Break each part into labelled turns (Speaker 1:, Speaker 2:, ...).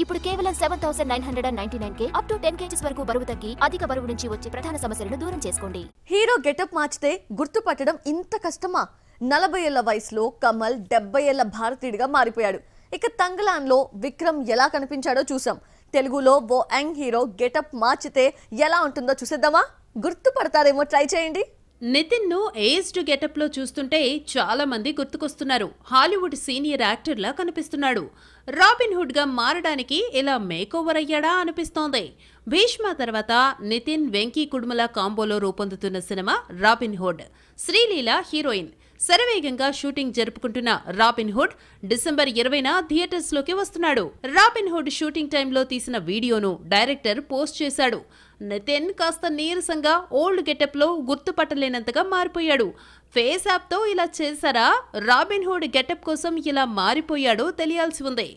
Speaker 1: ఇప్పుడు కేవలం 7999K up to 10 kgs వరకు బరువు తగ్గి అధిక బరువు నుంచి వచ్చే ప్రధాన సమస్యలను దూరం చేసుకోండి.
Speaker 2: హీరో గెటప్ మార్చితే గుర్తుపట్టడం ఇంత కష్టమా? 40 ఏళ్ల వయసులో కమల్ 70 ఏళ్ల భారతీయుడిగా మారిపోయాడు. ఇక తంగలాన్లో విక్రమ్ ఎలా కనిపించాడో చూసాం. తెలుగులో ఓ యంగ్ హీరో గెటప్ మార్చితే ఎలా ఉంటుందో చూసేద్దామా? గుర్తుపడతారేమో, ట్రై చేయండి.
Speaker 3: నితిన్ ను ఏజ్డ్ గెటప్ లో చూస్తుంటే చాలా మంది గుర్తుకొస్తున్నారు. హాలీవుడ్ సీనియర్ యాక్టర్ లా కనిపిస్తున్నాడు. రాబిన్ హుడ్ గా మారడానికి ఇలా మేకోవర్ అయ్యాడా అనిపిస్తోంది. భీష్మ తర్వాత నితిన్ వెంకీ కుడుమల కాంబోలో రూపొందుతున్న cinema robin hood. Sreeleela heroine. శరవేగంగా షూటింగ్ జరుపుకుంటున్న రాబిన్ హుడ్ డిసెంబర్ 20న థియేటర్స్ లోకి వస్తున్నాడు. రాబిన్ హుడ్ షూటింగ్ టైంలో తీసిన వీడియోను డైరెక్టర్ పోస్ట్ చేశాడు. నితిన్ కాస్త నీరసంగా ఓల్డ్ గెటప్ లో గుర్తుపట్టలేనంతగా మారిపోయాడు. ఫేస్ యాప్ తో ఇలా చేశారా? రాబిన్ హుడ్ గెటప్ కోసం ఇలా మారిపోయాడో తెలియాల్సి ఉంది.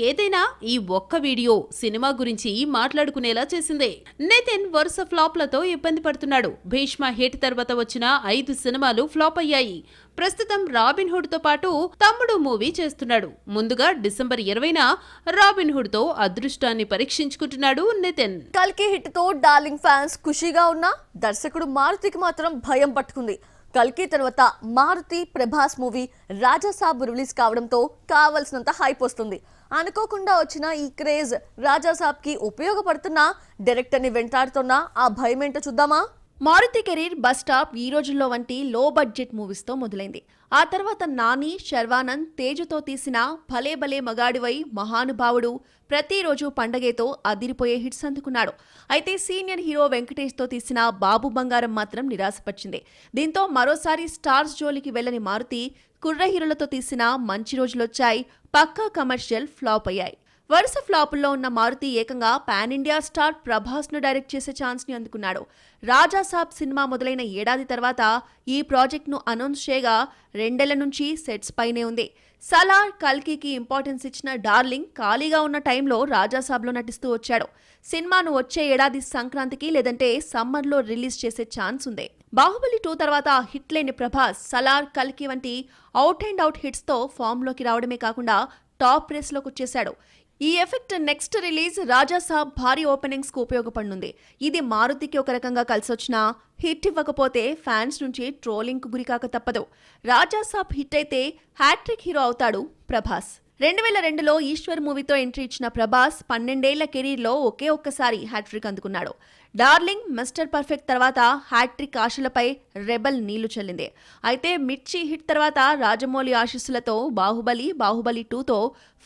Speaker 3: ఏదైనా ఈ ఒక్క వీడియో సినిమా గురించి మాట్లాడుకునేలా చేసింది. నితిన్ వరుస ఫ్లాప్లతో ఇబ్బంది పడుతున్నాడు. భీష్మ హిట్ తర్వాత వచ్చిన 5 సినిమాలు ఫ్లాప్ అయ్యాయి. ప్రస్తుతం రాబిన్ హుడ్ తో పాటు తమ్ముడు మూవీ చేస్తున్నాడు. ముందుగా డిసెంబర్ 20న రాబిన్ హుడ్ తో అదృష్టాన్ని పరీక్షించుకుంటున్నాడు నితిన్.
Speaker 2: కల్కి హిట్ తో డార్లింగ్ ఫ్యాన్స్ ఖుషీగా ఉన్నా దర్శకుడు మారుతికి మాత్రం భయం పట్టుకుంది. కల్కి తర్వాత మారుతి ప్రభాస్ మూవీ రాజాసాబ్ రిలీజ్ కావడంతో కావలసినంత హైప్ వస్తుంది. అనుకోకుండా వచ్చిన ఈ క్రేజ్ రాజాసాబ్ కి ఉపయోగపడుతున్నా డైరెక్టర్ ని వెంటాడుతున్నా ఆ భయం ఏంటో చూద్దామా?
Speaker 4: మారుతి కెరీర్ బస్ స్టాప్ ఈ రోజుల్లో వంటి లో బడ్జెట్ మూవీస్ తో మొదలైంది. ఆ తర్వాత నాని, శర్వానంద్, తేజుతో తీసిన భలే భలే మగాడివై, మహానుభావుడు, ప్రతిరోజు పండగేతో అదిరిపోయే హిట్స్ అందుకున్నాడు. అయితే సీనియర్ హీరో వెంకటేష్ తో తీసిన బాబు బంగారం మాత్రం నిరాశపరిచింది. దీంతో మరోసారి స్టార్స్ జోలికి వెళ్లని మారుతి కుర్ర హీరోలతో తీసిన మంచి రోజులొచ్చాయి పక్కా కమర్షియల్ ఫ్లాప్ అయ్యాయి. వరుస ఫ్లాపుల్లో ఉన్న మారుతి ఏకంగా పాన్ ఇండియా స్టార్ ప్రభాస్ ను డైరెక్ట్ చేసే ఛాన్స్ ని అందుకున్నాడు. రాజాసాబ్ సినిమా మొదలైన ఏడాది తర్వాత ఈ ప్రాజెక్ట్ ను అనౌన్స్ చేయగా 2 ఏళ్ల నుంచి సెట్స్ పైనే ఉంది. సలార్, కల్కికి ఇంపార్టెన్స్ ఇచ్చిన డార్లింగ్ ఖాళీగా ఉన్న టైంలో రాజాసాబ్లో నటిస్తూ వచ్చాడు. సినిమాను వచ్చే ఏడాది సంక్రాంతికి లేదంటే సమ్మర్లో రిలీజ్ చేసే ఛాన్స్ ఉంది. బాహుబలి 2 తర్వాత హిట్ లేని ప్రభాస్ సలార్, కల్కి వంటి అవుట్ అండ్ అవుట్ హిట్స్ తో ఫామ్ లోకి రావడమే కాకుండా టాప్ రేస్ లోకి వచ్చేశాడు. ఈ ఎఫెక్ట్ నెక్స్ట్ రిలీజ్ రాజాసాబ్ భారీ ఓపెనింగ్స్ కు ఉపయోగపడనుంది. ఇది మారుతికి ఒక రకంగా కలిసొచ్చినా హిట్ ఇవ్వకపోతే ఫ్యాన్స్ నుంచి ట్రోలింగ్ కు గురికాక తప్పదు. రాజాసాబ్ హిట్ అయితే హ్యాట్రిక్ హీరో అవుతాడు ప్రభాస్. 2002లో ఈశ్వర్ మూవీతో ఎంట్రీ ఇచ్చిన ప్రభాస్ 12 ఏళ్ల కెరీర్లో ఒకే ఒక్కసారి హ్యాట్రిక్ అందుకున్నాడు. డార్లింగ్, మిస్టర్ పర్ఫెక్ట్ తర్వాత హ్యాట్రిక్ ఆశలపై రెబల్ నీళ్లు చల్లింది. అయితే మిర్చి హిట్ తర్వాత రాజమౌళి ఆశీస్సులతో బాహుబలి 2తో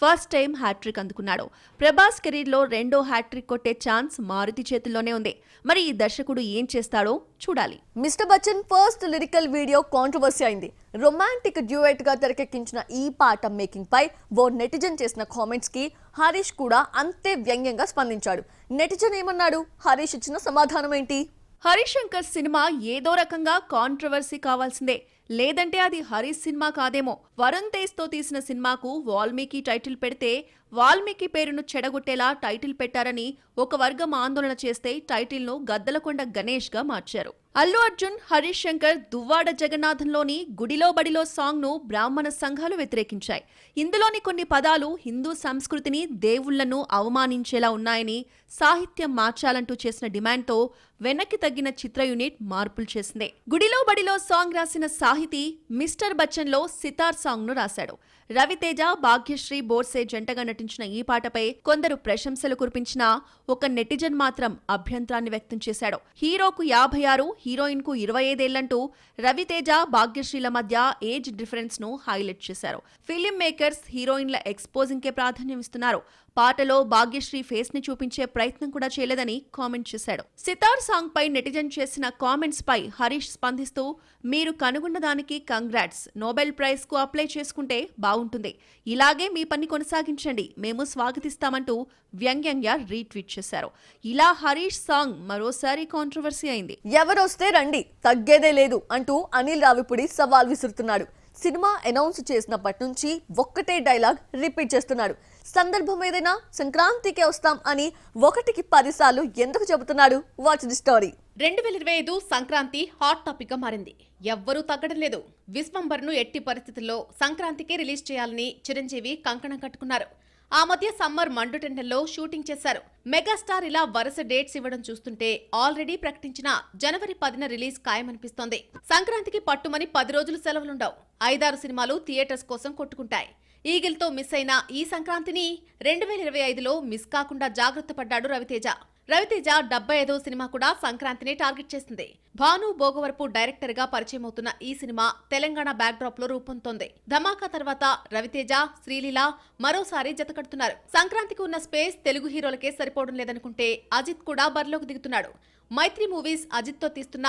Speaker 4: ఫస్ట్ టైం హ్యాట్రిక్ అందుకున్నాడు. ప్రభాస్ కెరీర్లో రెండో హ్యాట్రిక్ కొట్టే ఛాన్స్ మారుతి చేతుల్లోనే ఉంది. మరి ఈ దర్శకుడు ఏం చేస్తాడో చూడాలి.
Speaker 2: Mister Bachchan first lyrical video controversy అయింది. రొమాంటిక్ డ్యూయట్ గా తెరకెక్కించిన ఈ పాట మేకింగ్ పై ఓ నెటిజన్ చేసిన కామెంట్స్ కి హరీష్ కూడా అంతే వ్యంగ్యంగా స్పందించాడు. నెటిజన్ ఏమన్నాడు? హరీష్ ఇచ్చిన సమాధానం ఏంటి?
Speaker 4: హరీష్ శంకర్ సినిమా ఏదో రకంగా కాంట్రవర్సీ కావాల్సిందే, లేదంటే అది హరీష్ సినిమా కాదేమో. వరుణ్ తేజ్ తో తీసిన సినిమాకు వాల్మీకి టైటిల్ పెడితే వాల్మీకి పేరును చెడగొట్టేలా టైటిల్ పెట్టారని ఒక వర్గం ఆందోళన చేస్తే టైటిల్ ను గద్దలకొండ గణేష్ గా మార్చారు. అల్లు అర్జున్, హరీష్ శంకర్ దువ్వాడ జగన్నాథంలోని గుడిలో బడిలో సాంగ్ ను బ్రాహ్మణ సంఘాలు వ్యతిరేకించాయి. ఇందులోని కొన్ని పదాలు హిందూ సంస్కృతిని, దేవుళ్లను అవమానించేలా ఉన్నాయని సాహిత్యం మార్చాలంటూ చేసిన డిమాండ్తో వెనక్కి తగ్గిన చిత్ర యూనిట్ మార్పులు చేసింది. గుడిలో బడిలో సాంగ్ రాసిన సాహితీ మిస్టర్ బచ్చన్ లో సితార్ సాంగ్ ను రాశాడు. రవితేజ, భాగ్యశ్రీ బోర్సే జంటగా నటించిన ఈ పాటపై కొందరు ప్రశంసలు కురిపించినా ఒక నెటిజన్ మాత్రం అభ్యంతరాన్ని వ్యక్తం చేశాడు. హీరోకు 56, హీరోయిన్ కు 25 ఏళ్లంటూ రవితేజ, భాగ్యశ్రీల మధ్య ఏజ్ డిఫరెన్స్ ను హైలైట్ చేశారు. ఫిలిం మేకర్స్ హీరోయిన్ల ఎక్స్పోజింగ్ కే ప్రాధాన్యం ఇస్తున్నారు. పాటలో భాగ్యశ్రీ ఫేస్ ని చూపించే ప్రయత్నం కూడా చేయలేదని కామెంట్ చేశాడు. సితార్ సాంగ్ పై నెటిజన్ చేసిన కామెంట్స్ పై హరీష్ స్పందిస్తూ, మీరు కనుగొన్న దానికి కంగ్రాట్స్, నోబెల్ ప్రైజ్ కు అప్లై చేసుకుంటే బాగుంటుంది, ఇలాగే మీ పని కొనసాగించండి, మేము స్వాగతిస్తామంటూ వ్యంగ్యంగా రీట్వీట్ చేశారు. ఇలా హరీష్ సాంగ్ మరోసారి కాంట్రవర్సీ అయింది.
Speaker 2: ఎవరొస్తే రండి, తగ్గేదే లేదు అంటూ అనిల్ రావిపూడి సవాల్ విసురుతున్నాడు. సినిమా అనౌన్స్ చేసినప్పటి నుంచి ఒక్కటే డైలాగ్ రిపీట్ చేస్తున్నాడు. సందర్భం ఏదైనా సంక్రాంతికే వస్తాం అని 1కి 10 సార్లు ఎందుకు చెబుతున్నాడు? Watch the story.
Speaker 5: 2025 Sankranti hot topic గా మారింది. ఎవ్వరూ తగ్గడం లేదు. విశ్వంబర్ను ఎట్టి పరిస్థితుల్లో సంక్రాంతికే రిలీజ్ చేయాలని చిరంజీవి కంకణం కట్టుకున్నారు. ఆ మధ్య సమ్మర్ మండుటెండల్లో షూటింగ్ చేశారు. మెగాస్టార్ ఇలా వరుస డేట్స్ ఇవ్వడం చూస్తుంటే ఆల్రెడీ ప్రకటించిన జనవరి 10న రిలీజ్ ఖాయమనిపిస్తోంది. సంక్రాంతికి పట్టుమని 10 రోజులు సెలవులుండవు. 5-6 సినిమాలు థియేటర్స్ కోసం కొట్టుకుంటాయి. ఈగిల్తో మిస్ అయిన ఈ సంక్రాంతిని 2025లో మిస్ కాకుండా జాగ్రత్త పడ్డాడు రవితేజ. రవితేజ 75వ సినిమా కూడా సంక్రాంతిని టార్గెట్ చేసింది. భాను భోగవరపు డైరెక్టర్ గా పరిచయం అవుతున్న ఈ సినిమా తెలంగాణ బ్యాక్ డ్రాప్ లో రూపొందుతోంది. ధమాకా తర్వాత రవితేజ, శ్రీలీల మరోసారి జతకడుతున్నారు. సంక్రాంతికి ఉన్న స్పేస్ తెలుగు హీరోలకే సరిపోవడం లేదనుకుంటే అజిత్ కూడా బరిలోకి దిగుతున్నాడు. మైత్రి మూవీస్ అజిత్ తో తీస్తున్న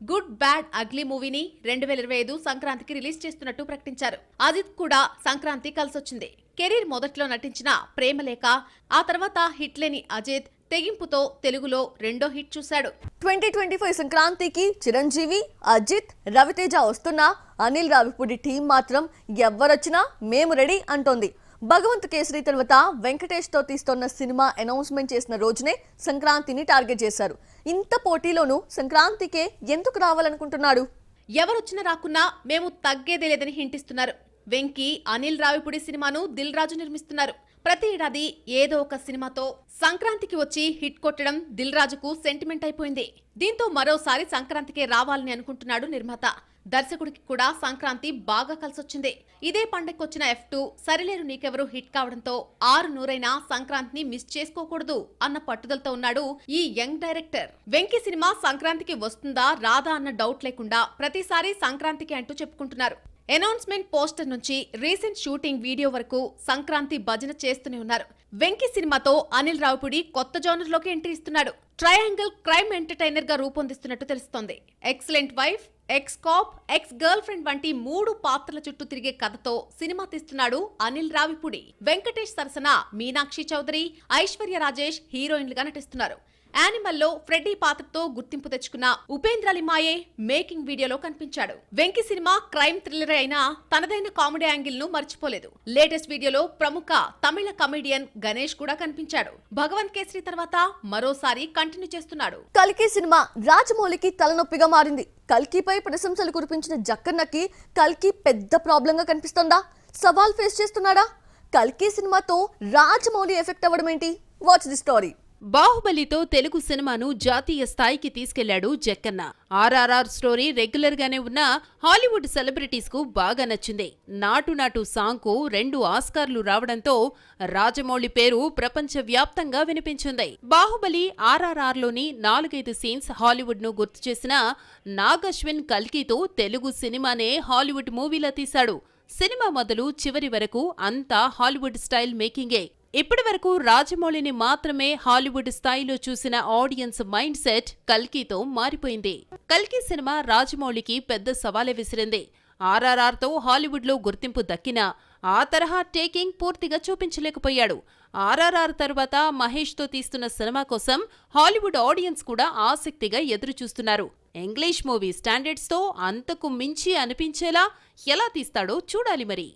Speaker 5: గుడ్ బ్యాడ్ అగ్లీ మూవీని 2025 సంక్రాంతికి రిలీజ్ చేస్తున్నట్టు ప్రకటించారు. అజిత్ కూడా సంక్రాంతి కలిసొచ్చింది. కెరీర్ మొదట్లో నటించిన ప్రేమలేఖ, ఆ తర్వాత హిట్ లేని అజిత్ తెగింపుతో తెలుగులో 2వ హిట్ చూశాడు.
Speaker 2: 2025 సంక్రాంతికి చిరంజీవి, అజిత్, రవితేజ వస్తున్నా అనిల్ రావిపూడి టీం మాత్రం ఎవ్వరొచ్చినా మేము రెడీ అంటోంది. భగవంత్ కేసరి తర్వాత వెంకటేష్ తో తీస్తున్న సినిమా అనౌన్స్మెంట్ చేసిన రోజునే సంక్రాంతిని టార్గెట్ చేశారు. ఇంత పోటీలోనూ సంక్రాంతికే ఎందుకు రావాలనుకుంటున్నాడు?
Speaker 5: ఎవరొచ్చినా రాకున్నా మేము తగ్గేదే లేదని హింటిస్తున్నారు. వెంకీ, అనిల్ రావిపూడి సినిమాను దిల్ రాజు నిర్మిస్తున్నారు. ప్రతి ఏడాది ఏదో ఒక సినిమాతో సంక్రాంతికి వచ్చి హిట్ కొట్టడం దిల్ రాజుకు సెంటిమెంట్ అయిపోయింది. దీంతో మరోసారి సంక్రాంతికే రావాలని అనుకుంటున్నాడు నిర్మాత. దర్శకుడికి కూడా సంక్రాంతి బాగా కలిసొచ్చింది. ఇదే పండగకొచ్చిన F2, సరిలేరు నీకెవరు హిట్ కావడంతో 6 సంక్రాంతిని మిస్ చేసుకోకూడదు అన్న పట్టుదలతో ఉన్నాడు ఈ యంగ్ డైరెక్టర్. వెంకీ సినిమా సంక్రాంతికి వస్తుందా రాదా అన్న డౌట్ లేకుండా ప్రతిసారి సంక్రాంతికి అంటూ చెప్పుకుంటున్నారు. అనౌన్స్మెంట్ పోస్టర్ నుంచి రీసెంట్ షూటింగ్ వీడియో వరకు సంక్రాంతి భజన చేస్తూనే ఉన్నారు. వెంకీ సినిమాతో అనిల్ రావిపూడి కొత్త జోనర్ లోకి ఎంట్రీ ఇస్తున్నాడు. ట్రయాంగిల్ క్రైమ్ ఎంటర్టైనర్ గా రూపొందిస్తున్నట్టు తెలుస్తోంది. Excellent wife, X cap, ex girl friend వంటి 3 పాత్రల చుట్టూ తిరిగే కథతో సినిమా తీస్తున్నాడు అనిల్ రావిపూడి. వెంకటేష్ సరసన మీనాక్షి చౌదరి, ఐశ్వర్య రాజేష్ హీరోయిన్లుగా నటిస్తున్నారు. యానిమల్లో ఫ్రెడ్డీ పాత్రతో గుర్తింపు తెచ్చుకున్న ఉపేంద్ర లిమాయే మేకింగ్ వీడియోలో కనిపించాడు. వెంకీ సినిమా క్రైమ్ థ్రిల్లర్ అయినా తనదైన కామెడీ యాంగిల్ ను మర్చిపోలేదు. లేటెస్ట్ వీడియోలో ప్రముఖ తమిళ కమెడియన్ గణేష్ కూడా కనిపించాడు. భగవంత్ కేసరి తర్వాత మరోసారి కంటిన్యూ చేస్తున్నాడు.
Speaker 2: కల్కి సినిమా రాజమౌళికి తలనొప్పిగా మారింది. కల్కిపై ప్రశంసలు కురిపించిన జక్కన్నకి కల్కి పెద్ద ప్రాబ్లం గా కనిపిస్తోందా? సవాల్ ఫేస్ చేస్తున్నాడా? కల్కి సినిమాతో రాజమౌళి ఎఫెక్ట్ అవ్వడం ఏంటి? Watch the story.
Speaker 3: బాహుబలితో తెలుగు సినిమాను జాతీయ స్థాయికి తీసుకెళ్లాడు జక్కన్న. ఆర్ఆర్ఆర్ స్టోరీ రెగ్యులర్ గానే ఉన్న హాలీవుడ్ సెలబ్రిటీస్ కు బాగా నచ్చింది. నాటు నాటు సాంగ్ కు 2 ఆస్కార్లు రావడంతో రాజమౌళి పేరు ప్రపంచ వ్యాప్తంగా వినిపించింది. బాహుబలి ఆర్ఆర్ఆర్ లోని 4-5 సీన్స్ హాలీవుడ్ ను గుర్తు చేసిన నాగశ్విన్ కల్కితో తెలుగు సినిమానే హాలీవుడ్ మూవీలా తీశాడు. సినిమా మొదలు చివరి వరకు అంతా హాలీవుడ్ స్టైల్ మేకింగే. ఇప్పటి వరకు రాజమౌళిని మాత్రమే హాలీవుడ్ స్థాయిలో చూసిన ఆడియన్స్ మైండ్ సెట్ కల్కితో మారిపోయింది. కల్కి సినిమా రాజమౌళికి పెద్ద సవాలే విసిరింది. ఆర్ఆర్ఆర్తో హాలీవుడ్లో గుర్తింపు దక్కినా ఆ తరహా టేకింగ్ పూర్తిగా చూపించలేకపోయాడు. ఆర్ఆర్ఆర్ తర్వాత మహేష్తో తీస్తున్న సినిమా కోసం హాలీవుడ్ ఆడియన్స్ కూడా ఆసక్తిగా ఎదురుచూస్తున్నారు. ఇంగ్లీష్ మూవీ స్టాండర్డ్స్తో అంతకు మించి అనిపించేలా ఎలా తీస్తాడో చూడాలి మరి.